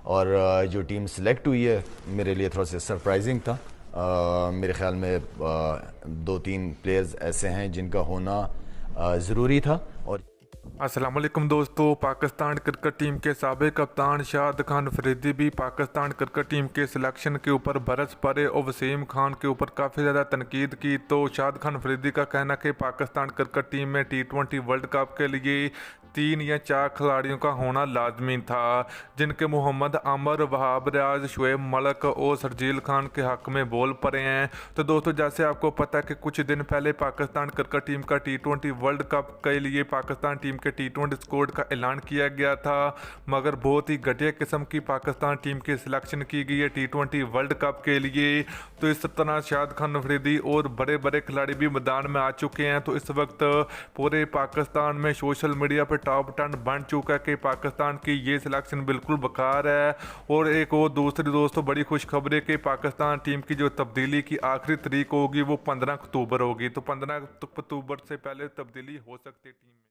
और जो team select हुई है मेरे लिए थोड़ा सा सरप्राइजिंग था। मेरे ख्याल में दो तीन प्लेयर्स ऐसे हैं जिनका होना ज़रूरी था। और अस्सलाम वालेकुम दोस्तों, पाकिस्तान क्रिकेट टीम के साबिक कप्तान शाद खान अफरीदी भी पाकिस्तान क्रिकेट टीम के सिलेक्शन के ऊपर बरस पड़े और वसीम खान के ऊपर काफ़ी ज़्यादा तनकीद की। तो शाद खान अफरीदी का कहना कि पाकिस्तान क्रिकेट टीम में T20 वर्ल्ड कप के लिए 3 या 4 खिलाड़ियों का होना लाजमी था, जिनके मोहम्मद आमर, वहाब रियाज, शुएब मलिक और शर्जील खान के हक में बोल पड़े हैं। तो दोस्तों, जैसे आपको पता है कि कुछ दिन पहले पाकिस्तान क्रिकेट टीम का T20 वर्ल्ड कप के लिए पाकिस्तान टीम के T20 स्क्वाड का ऐलान किया गया था, मगर बहुत ही घटिया किस्म की पाकिस्तान टीम की सिलेक्शन की गई है T20 वर्ल्ड कप के लिए। तो इस तरह शाद खान अफरीदी और बड़े बड़े खिलाड़ी भी मैदान में आ चुके हैं। तो इस वक्त पूरे पाकिस्तान में सोशल मीडिया पर टॉप 10 बन चुका है कि पाकिस्तान की ये सिलेक्शन बिल्कुल बेकार है। और एक और दूसरी दोस्तों बड़ी खुशखबरी है कि पाकिस्तान टीम की जो तब्दीली की आखिरी तारीख होगी वो 15 अक्टूबर होगी। तो 15 अक्टूबर से पहले तब्दीली हो सकती है टीम में।